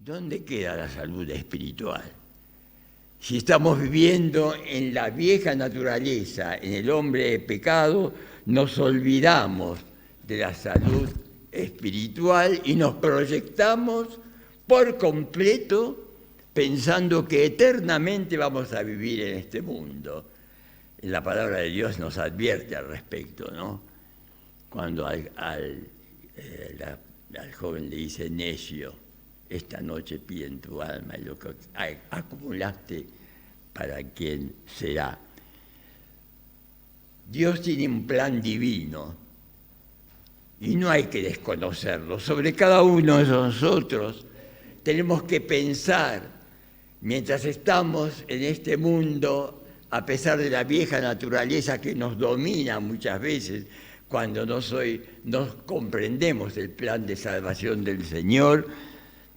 ¿dónde queda la salud espiritual? Si estamos viviendo en la vieja naturaleza, en el hombre de pecado, nos olvidamos de la salud espiritual y nos proyectamos por completo pensando que eternamente vamos a vivir en este mundo. La palabra de Dios nos advierte al respecto, ¿no? Cuando al joven le dice necio, esta noche pide en tu alma y lo que acumulaste, ¿para quién será? Dios tiene un plan divino y no hay que desconocerlo. Sobre cada uno de nosotros tenemos que pensar, mientras estamos en este mundo, a pesar de la vieja naturaleza que nos domina muchas veces, cuando no comprendemos el plan de salvación del Señor,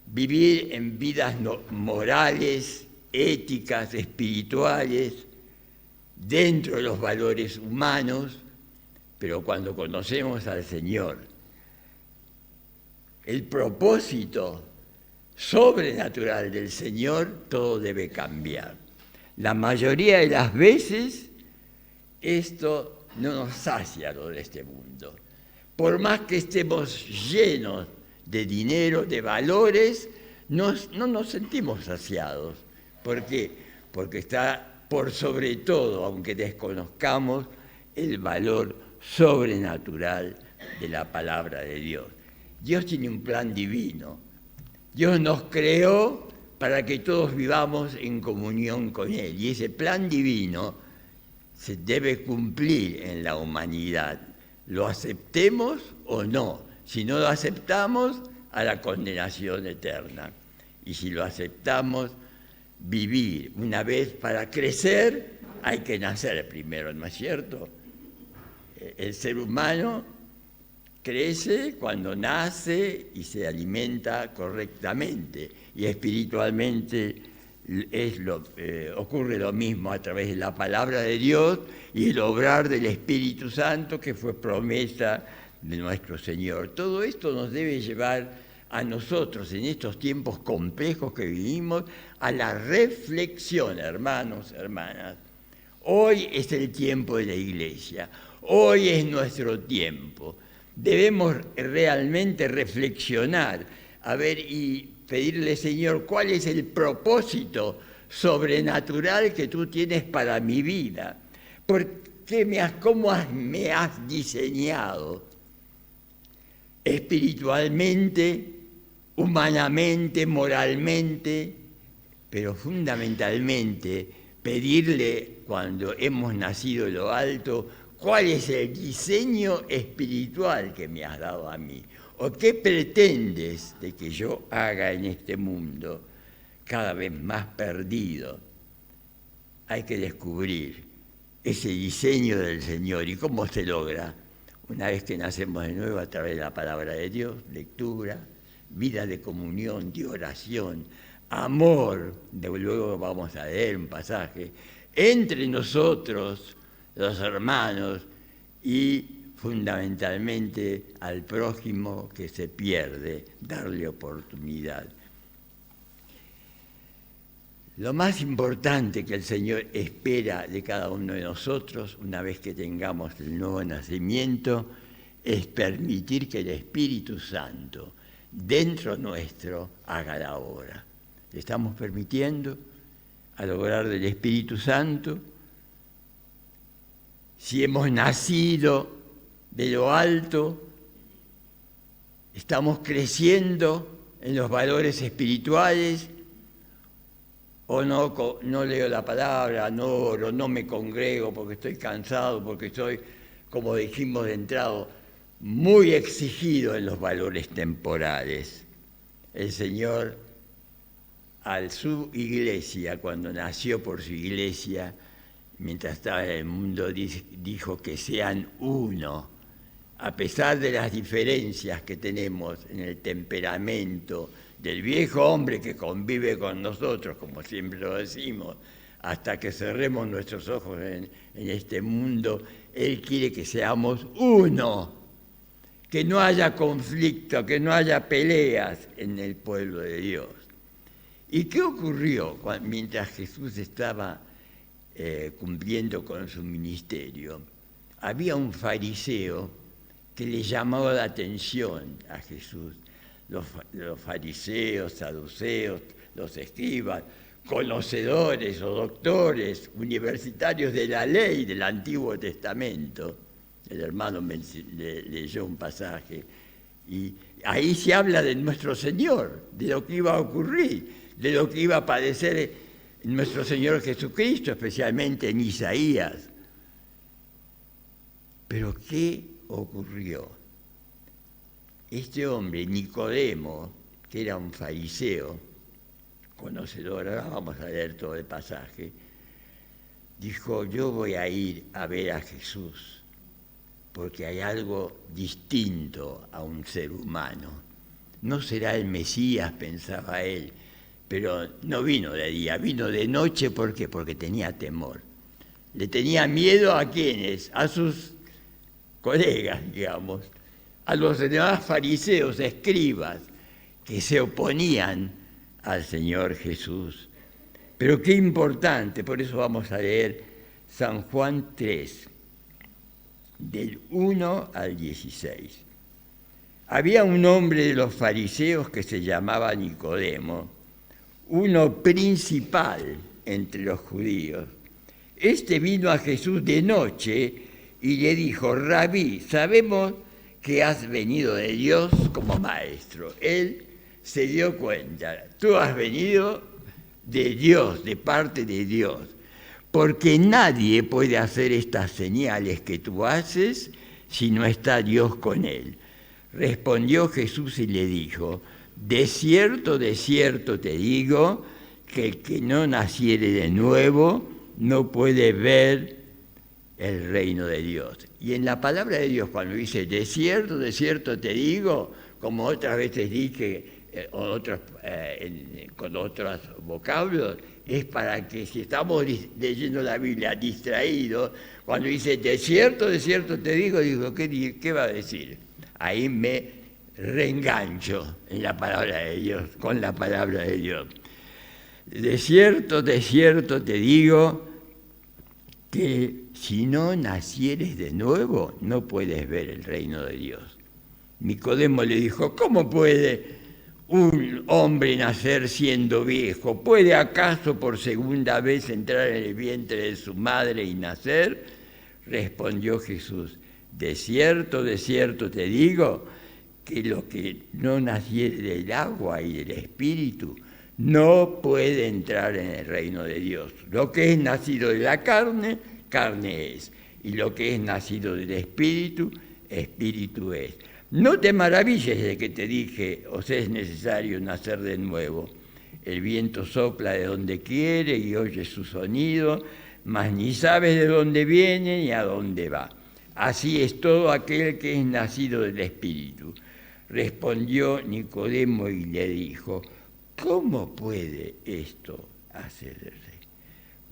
vivir en vidas morales, éticas, espirituales, dentro de los valores humanos, pero cuando conocemos al Señor, el propósito sobrenatural del Señor, todo debe cambiar. La mayoría de las veces esto no nos sacia lo de este mundo. Por más que estemos llenos de dinero, de valores, no nos sentimos saciados. ¿Por qué? Porque está por sobre todo, aunque desconozcamos, el valor sobrenatural de la palabra de Dios. Dios tiene un plan divino. Dios nos creó para que todos vivamos en comunión con Él. Y ese plan divino se debe cumplir en la humanidad. Lo aceptemos o no. Si no lo aceptamos, a la condenación eterna. Y si lo aceptamos, vivir. Una vez para crecer, hay que nacer primero, ¿no es cierto? El ser humano crece cuando nace y se alimenta correctamente. Y espiritualmente ocurre lo mismo a través de la palabra de Dios y el obrar del Espíritu Santo, que fue promesa de nuestro Señor. Todo esto nos debe llevar a nosotros en estos tiempos complejos que vivimos a la reflexión, hermanos, hermanas. Hoy es el tiempo de la Iglesia, hoy es nuestro tiempo. Debemos realmente reflexionar, a ver y pedirle, Señor, ¿cuál es el propósito sobrenatural que tú tienes para mi vida? ¿Cómo me has diseñado? Espiritualmente, humanamente, moralmente, pero fundamentalmente pedirle, cuando hemos nacido de lo alto, ¿cuál es el diseño espiritual que me has dado a mí? ¿O qué pretendes de que yo haga en este mundo cada vez más perdido? Hay que descubrir ese diseño del Señor. ¿Y cómo se logra? Una vez que nacemos de nuevo a través de la palabra de Dios, lectura, vida de comunión, de oración, amor, luego vamos a leer un pasaje, entre nosotros, los hermanos, y fundamentalmente al prójimo que se pierde, darle oportunidad. Lo más importante que el Señor espera de cada uno de nosotros, una vez que tengamos el nuevo nacimiento, es permitir que el Espíritu Santo dentro nuestro haga la obra. ¿Le estamos permitiendo al obrar del Espíritu Santo? Si hemos nacido de lo alto, estamos creciendo en los valores espirituales, o no leo la palabra, no oro, no me congrego porque estoy cansado, porque estoy, como dijimos de entrada, muy exigido en los valores temporales. El Señor, a su iglesia, cuando nació por su iglesia, mientras estaba en el mundo, dijo que sean uno, a pesar de las diferencias que tenemos en el temperamento del viejo hombre que convive con nosotros, como siempre lo decimos, hasta que cerremos nuestros ojos en este mundo. Él quiere que seamos uno, que no haya conflicto, que no haya peleas en el pueblo de Dios. ¿Y qué ocurrió mientras Jesús estaba cumpliendo con su ministerio? Había un fariseo que le llamó la atención a Jesús. Los fariseos, saduceos, los escribas, conocedores o doctores universitarios de la ley del Antiguo Testamento. El hermano leyó un pasaje y ahí se habla de nuestro Señor, de lo que iba a ocurrir, de lo que iba a padecer nuestro Señor Jesucristo, especialmente en Isaías. Pero ¿qué ocurrió? Este hombre, Nicodemo, que era un fariseo, conocedor, ahora vamos a leer todo el pasaje, dijo: yo voy a ir a ver a Jesús, porque hay algo distinto a un ser humano. No será el Mesías, pensaba él, pero no vino de día, vino de noche. ¿Por qué? Porque tenía temor. Le tenía miedo ¿a quiénes? A sus colegas, digamos, a los demás fariseos, escribas, que se oponían al Señor Jesús. Pero qué importante, por eso vamos a leer San Juan 3, del 1 al 16. Había un hombre de los fariseos que se llamaba Nicodemo, uno principal entre los judíos. Este vino a Jesús de noche y le dijo: Rabí, sabemos que has venido de Dios como maestro. Él se dio cuenta: tú has venido de Dios, de parte de Dios, porque nadie puede hacer estas señales que tú haces si no está Dios con él. Respondió Jesús y le dijo: de cierto te digo, que el que no naciere de nuevo no puede ver el reino de Dios. Y en la palabra de Dios, cuando dice de cierto te digo, como otras veces dije, con otros vocablos, es para que si estamos leyendo la Biblia distraídos, cuando dice de cierto te digo, ¿qué va a decir? Ahí me reengancho en la palabra de Dios, con la palabra de Dios. De cierto te digo que si no nacieres de nuevo, no puedes ver el reino de Dios. Nicodemo le dijo: ¿cómo puede un hombre nacer siendo viejo? ¿Puede acaso por segunda vez entrar en el vientre de su madre y nacer? Respondió Jesús: de cierto te digo, que lo que no naciere del agua y del Espíritu no puede entrar en el reino de Dios. Lo que es nacido de la carne, carne es, y lo que es nacido del Espíritu, Espíritu es. No te maravilles de que te dije: os es necesario nacer de nuevo. El viento sopla de donde quiere y oyes su sonido, mas ni sabes de dónde viene ni a dónde va. Así es todo aquel que es nacido del Espíritu. Respondió Nicodemo y le dijo: ¿cómo puede esto hacerse?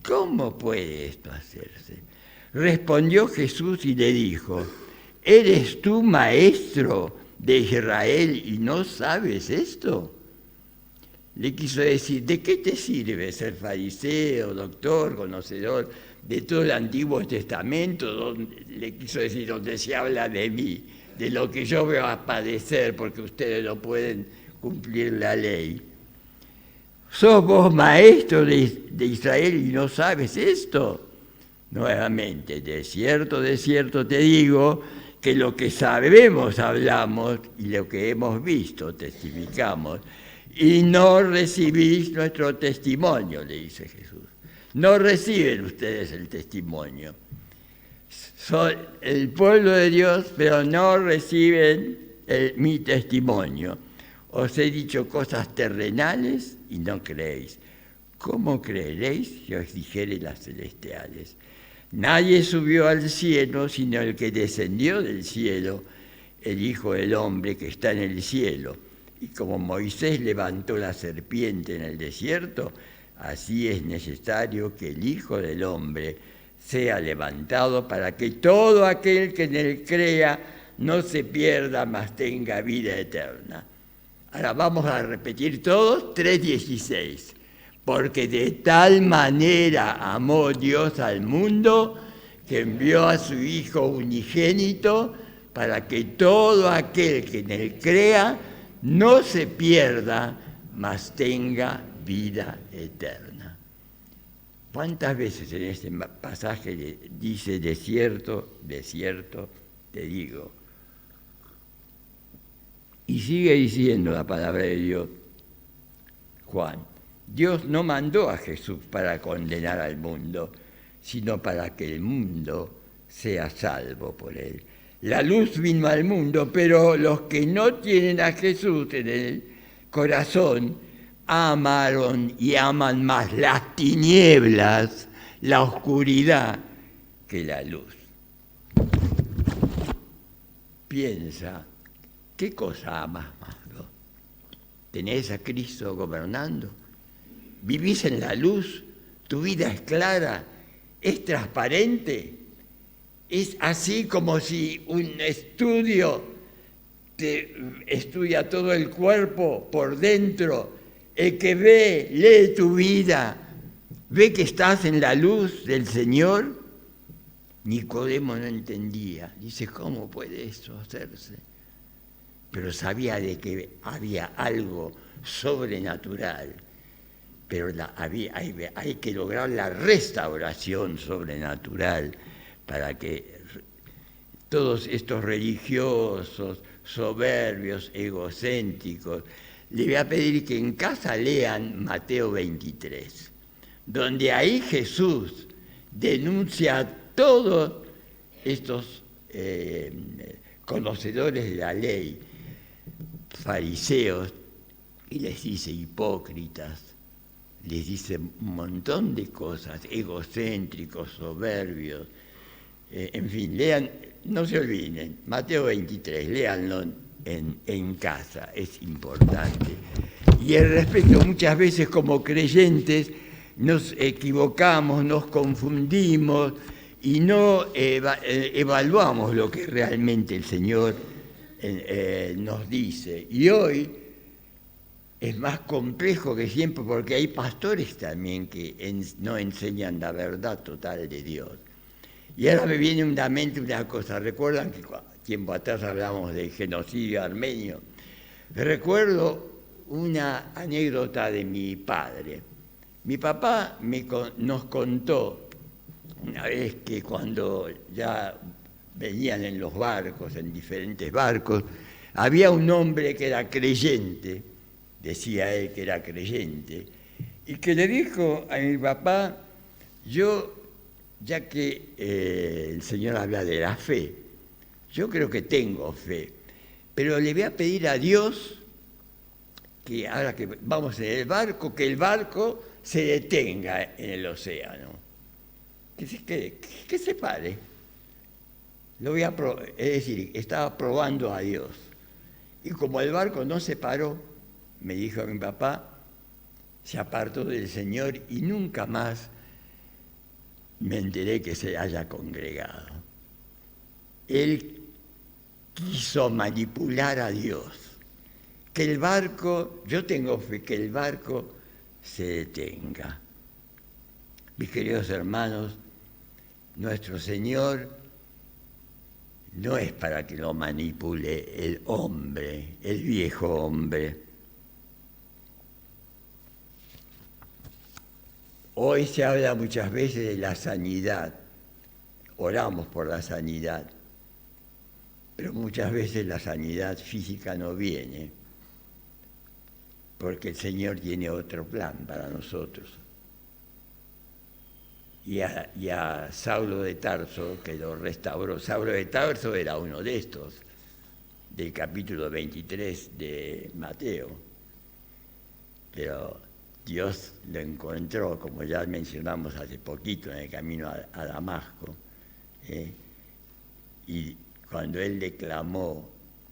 ¿Cómo puede esto hacerse? Respondió Jesús y le dijo: ¿eres tú maestro de Israel y no sabes esto? Le quiso decir: ¿de qué te sirve ser fariseo, doctor, conocedor de todo el Antiguo Testamento? Le quiso decir: donde se habla de mí, de lo que yo voy a padecer porque ustedes no pueden cumplir la ley. ¿Sos vos maestro de Israel y no sabes esto? Nuevamente, de cierto te digo, que lo que sabemos hablamos y lo que hemos visto testificamos, y no recibís nuestro testimonio, le dice Jesús. No reciben ustedes el testimonio. Son el pueblo de Dios, pero no reciben mi testimonio. Os he dicho cosas terrenales y no creéis. ¿Cómo creeréis si os dijere las celestiales? Nadie subió al cielo sino el que descendió del cielo, el Hijo del Hombre que está en el cielo. Y como Moisés levantó la serpiente en el desierto, así es necesario que el Hijo del Hombre sea levantado para que todo aquel que en él crea no se pierda, mas tenga vida eterna. Ahora vamos a repetir todos, 3:16. Porque de tal manera amó Dios al mundo que envió a su Hijo unigénito para que todo aquel que en él crea no se pierda, mas tenga vida eterna. ¿Cuántas veces en este pasaje dice de cierto, te digo? Y sigue diciendo la palabra de Dios, Juan, Dios no mandó a Jesús para condenar al mundo, sino para que el mundo sea salvo por él. La luz vino al mundo, pero los que no tienen a Jesús en el corazón amaron y aman más las tinieblas, la oscuridad, que la luz. Piensa, ¿qué cosa amas más? ¿No? ¿Tenés a Cristo gobernando? ¿Vivís en la luz? ¿Tu vida es clara? ¿Es transparente? Es así como si un estudio te estudia todo el cuerpo por dentro. El que ve, lee tu vida, ve que estás en la luz del Señor. Nicodemo no entendía. Dice, ¿cómo puede eso hacerse? Pero sabía de que había algo sobrenatural. Pero hay que lograr la restauración sobrenatural para que todos estos religiosos, soberbios, egocéntricos, le voy a pedir que en casa lean Mateo 23, donde ahí Jesús denuncia a todos estos conocedores de la ley, fariseos, y les dice hipócritas, les dice un montón de cosas, egocéntricos, soberbios, en fin, lean, no se olviden, Mateo 23, léanlo en casa, es importante. Y al respecto, muchas veces como creyentes nos equivocamos, nos confundimos y no evaluamos lo que realmente el Señor nos dice. Y hoy es más complejo que siempre porque hay pastores también que no enseñan la verdad total de Dios. Y ahora me viene a la mente una cosa. ¿Recuerdan que tiempo atrás hablamos del genocidio armenio? Recuerdo una anécdota de mi padre. Mi papá nos contó una vez que cuando ya venían en los barcos, en diferentes barcos, había un hombre que era creyente, decía él que era creyente, y que le dijo a mi papá, ya que el Señor habla de la fe, yo creo que tengo fe, pero le voy a pedir a Dios que ahora que vamos en el barco, que el barco se detenga en el océano, que se pare. Es decir, estaba probando a Dios. Y como el barco no se paró, me dijo a mi papá, se apartó del Señor y nunca más me enteré que se haya congregado. Él quiso manipular a Dios. Que el barco, yo tengo fe que el barco se detenga. Mis queridos hermanos, nuestro Señor no es para que lo manipule el hombre, el viejo hombre. Hoy se habla muchas veces de la sanidad, oramos por la sanidad, pero muchas veces la sanidad física no viene, porque el Señor tiene otro plan para nosotros. Y a Saulo de Tarso, que lo restauró. Saulo de Tarso era uno de estos, del capítulo 23 de Mateo. Pero Dios lo encontró, como ya mencionamos hace poquito, en el camino a Damasco. Y cuando él le clamó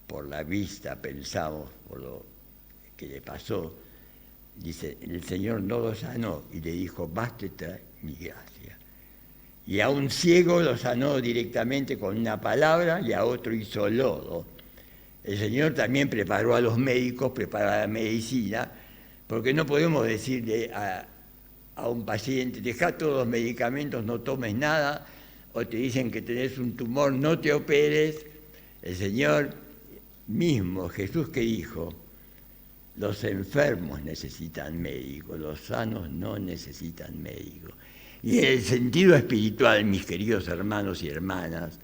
por la vista, pensamos, por lo que le pasó, dice, el Señor no lo sanó y le dijo, bástete mi gracia. Y a un ciego lo sanó directamente con una palabra y a otro hizo lodo. El Señor también preparó a los médicos, prepara la medicina, porque no podemos decirle a un paciente, deja todos los medicamentos, no tomes nada, o te dicen que tenés un tumor, no te operes. El Señor mismo, Jesús, que dijo, los enfermos necesitan médicos, los sanos no necesitan médicos. Y en el sentido espiritual, mis queridos hermanos y hermanas,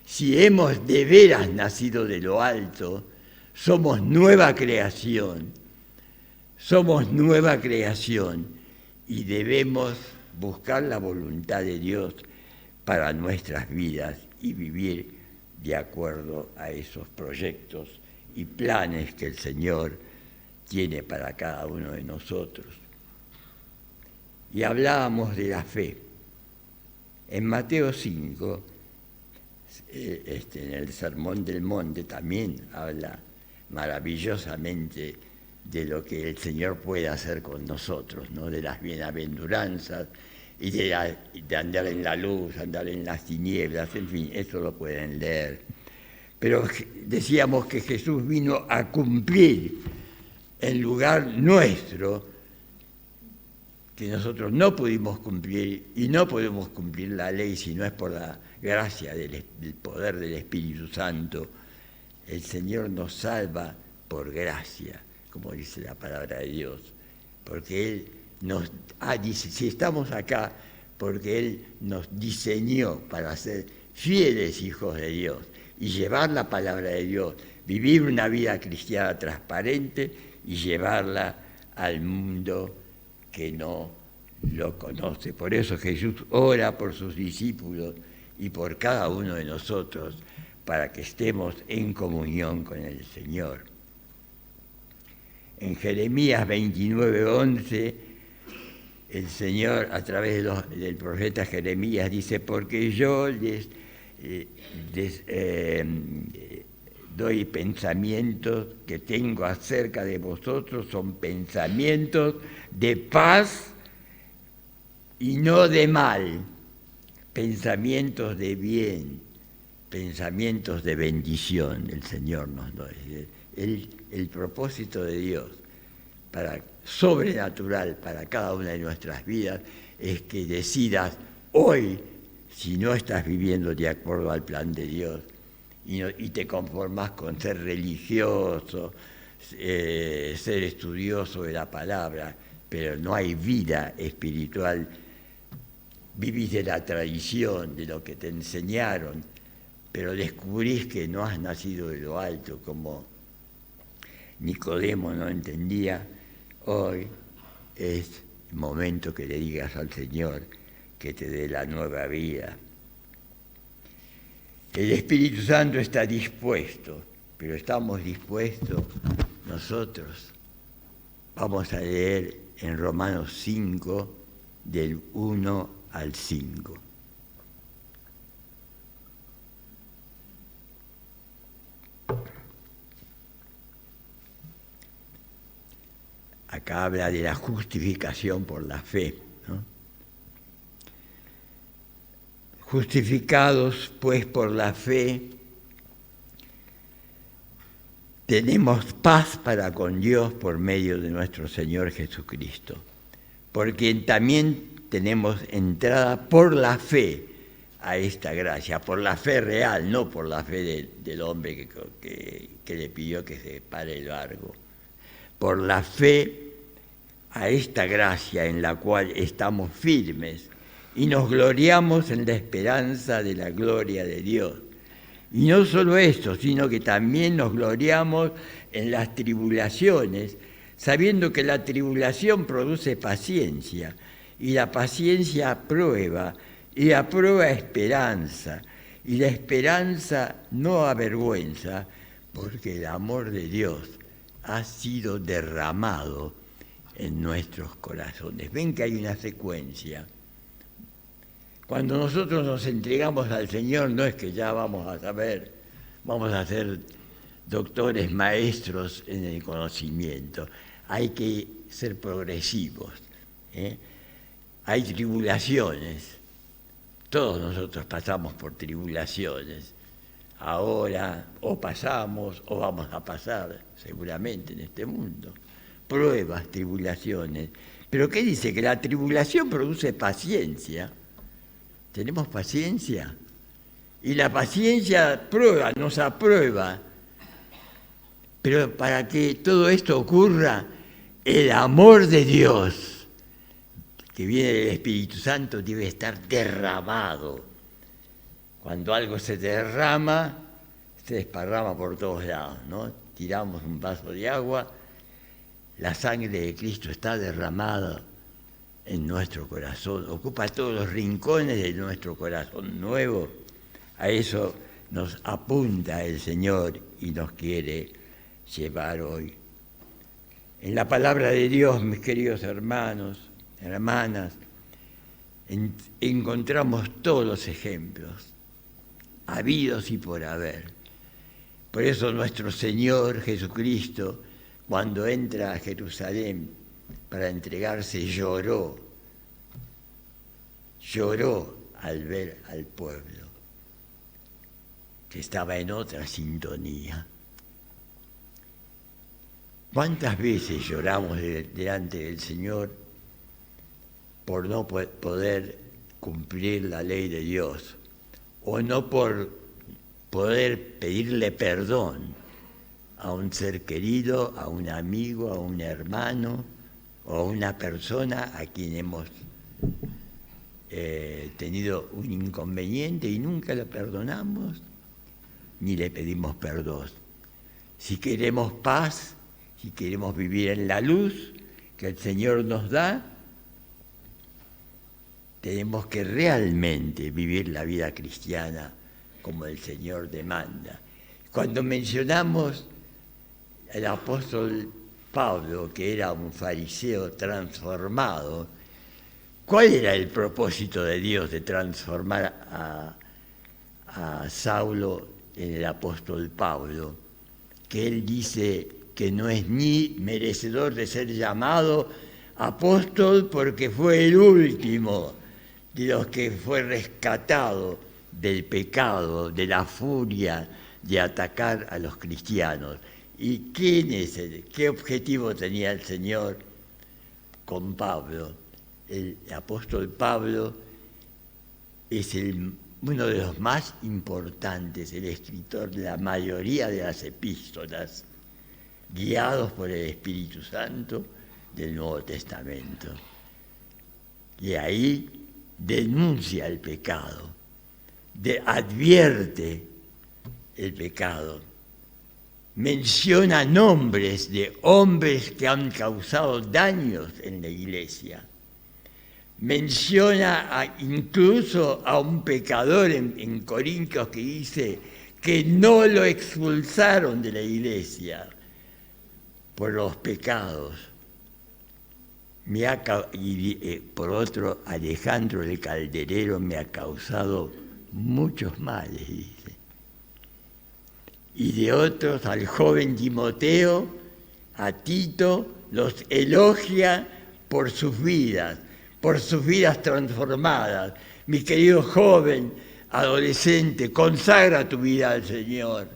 si hemos de veras nacido de lo alto, somos nueva creación y debemos buscar la voluntad de Dios para nuestras vidas y vivir de acuerdo a esos proyectos y planes que el Señor tiene para cada uno de nosotros. Y hablábamos de la fe. En Mateo 5, en el Sermón del Monte también habla maravillosamente de lo que el Señor puede hacer con nosotros, ¿no? De las bienaventuranzas y de andar en la luz, andar en las tinieblas, en fin, eso lo pueden leer. Pero decíamos que Jesús vino a cumplir en lugar nuestro, que nosotros no pudimos cumplir y no podemos cumplir la ley si no es por la gracia del poder del Espíritu Santo. El Señor nos salva por gracia, como dice la palabra de Dios, porque Él nos dice, si estamos acá, porque Él nos diseñó para ser fieles hijos de Dios y llevar la palabra de Dios, vivir una vida cristiana transparente y llevarla al mundo que no lo conoce. Por eso Jesús ora por sus discípulos y por cada uno de nosotros para que estemos en comunión con el Señor. En Jeremías 29:11, el Señor a través del profeta Jeremías dice, porque yo les doy pensamientos que tengo acerca de vosotros, son pensamientos de paz y no de mal, pensamientos de bien, pensamientos de bendición. El Señor nos da. El propósito de Dios sobrenatural para cada una de nuestras vidas es que decidas hoy, si no estás viviendo de acuerdo al plan de Dios, y te conformás con ser religioso, ser estudioso de la palabra, pero no hay vida espiritual, vivís de la tradición, de lo que te enseñaron, pero descubrís que no has nacido de lo alto, como Nicodemo no entendía. Hoy es el momento que le digas al Señor que te dé la nueva vida. El Espíritu Santo está dispuesto, pero estamos dispuestos nosotros. Vamos a leer en Romanos 5, del 1 al 5. Acá habla de la justificación por la fe, ¿no? Justificados pues por la fe, tenemos paz para con Dios por medio de nuestro Señor Jesucristo, por quien también tenemos entrada por la fe a esta gracia, por la fe real, no por la fe del hombre que le pidió que se pare el barco, por la fe a esta gracia en la cual estamos firmes y nos gloriamos en la esperanza de la gloria de Dios. Y no solo esto, sino que también nos gloriamos en las tribulaciones, sabiendo que la tribulación produce paciencia, y la paciencia prueba, y la prueba esperanza, y la esperanza no avergüenza, porque el amor de Dios ha sido derramado en nuestros corazones. Ven que hay una secuencia. Cuando nosotros nos entregamos al Señor, no es que ya vamos a saber, vamos a ser doctores, maestros en el conocimiento. Hay que ser progresivos, ¿eh? Hay tribulaciones. Todos nosotros pasamos por tribulaciones. ahora, o pasamos, o vamos a pasar seguramente en este mundo. Pruebas, tribulaciones. ¿Pero qué dice? Que la tribulación produce paciencia. ¿Tenemos paciencia? Y la paciencia prueba, nos aprueba. Pero para que todo esto ocurra, el amor de Dios, que viene del Espíritu Santo, debe estar derramado. Cuando algo se derrama, se desparrama por todos lados, ¿no? Tiramos un vaso de agua, la sangre de Cristo está derramada en nuestro corazón, ocupa todos los rincones de nuestro corazón nuevo. A eso nos apunta el Señor y nos quiere llevar hoy. En la palabra de Dios, mis queridos hermanos, hermanas, encontramos todos los ejemplos, habidos y por haber. Por eso nuestro Señor Jesucristo, cuando entra a Jerusalén para entregarse, lloró al ver al pueblo, que estaba en otra sintonía. ¿Cuántas veces lloramos delante del Señor por no poder cumplir la ley de Dios, o no por poder pedirle perdón a un ser querido, a un amigo, a un hermano o a una persona a quien hemos tenido un inconveniente y nunca le perdonamos ni le pedimos perdón? Si queremos paz, si queremos vivir en la luz que el Señor nos da, tenemos que realmente vivir la vida cristiana como el Señor demanda. Cuando mencionamos al apóstol Pablo, que era un fariseo transformado, ¿cuál era el propósito de Dios de transformar a Saulo en el apóstol Pablo? Que él dice que no es ni merecedor de ser llamado apóstol porque fue el último de los que fue rescatado del pecado, de la furia de atacar a los cristianos. ¿Y qué objetivo tenía el Señor con Pablo? El apóstol Pablo es uno de los más importantes, el escritor de la mayoría de las epístolas, guiados por el Espíritu Santo del Nuevo Testamento. Y ahí denuncia el pecado, advierte el pecado, menciona nombres de hombres que han causado daños en la iglesia, menciona incluso a un pecador en Corintios que dice que no lo expulsaron de la iglesia por los pecados. Por otro, Alejandro el Calderero me ha causado muchos males, dice. Y de otros, al joven Timoteo, a Tito, los elogia por sus vidas transformadas. Mi querido joven, adolescente, consagra tu vida al Señor.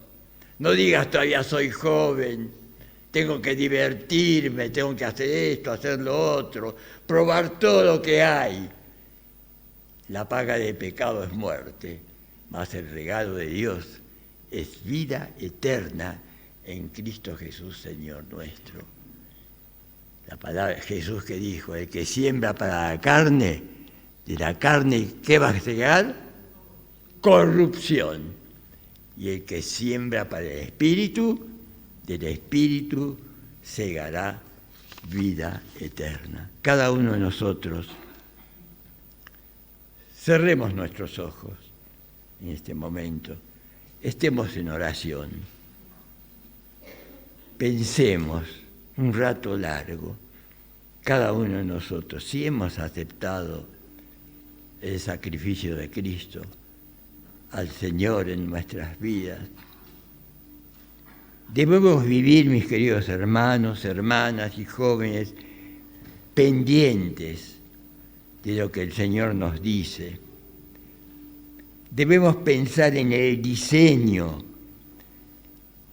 No digas todavía soy joven, tengo que divertirme, tengo que hacer esto, hacer lo otro, probar todo lo que hay. La paga del pecado es muerte, mas el regalo de Dios es vida eterna en Cristo Jesús, Señor nuestro. La palabra de Jesús que dijo, el que siembra para la carne, de la carne, ¿qué va a llegar? Corrupción. Y el que siembra para el Espíritu, del Espíritu segará vida eterna. Cada uno de nosotros, cerremos nuestros ojos en este momento, estemos en oración, pensemos un rato largo, cada uno de nosotros, si hemos aceptado el sacrificio de Cristo, al Señor en nuestras vidas. Debemos vivir, mis queridos hermanos, hermanas y jóvenes, pendientes de lo que el Señor nos dice, debemos pensar en el diseño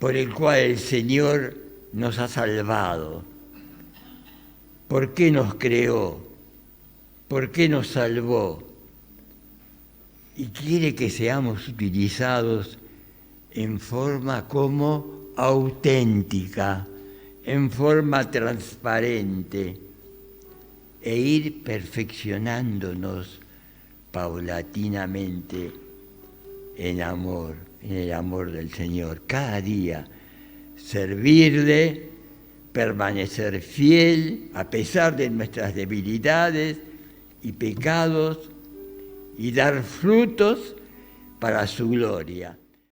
por el cual el Señor nos ha salvado. ¿Por qué nos creó? ¿Por qué nos salvó? Y quiere que seamos utilizados en forma como auténtica, en forma transparente, e ir perfeccionándonos paulatinamente en amor, en el amor del Señor. Cada día servirle, permanecer fiel a pesar de nuestras debilidades y pecados, y dar frutos para su gloria.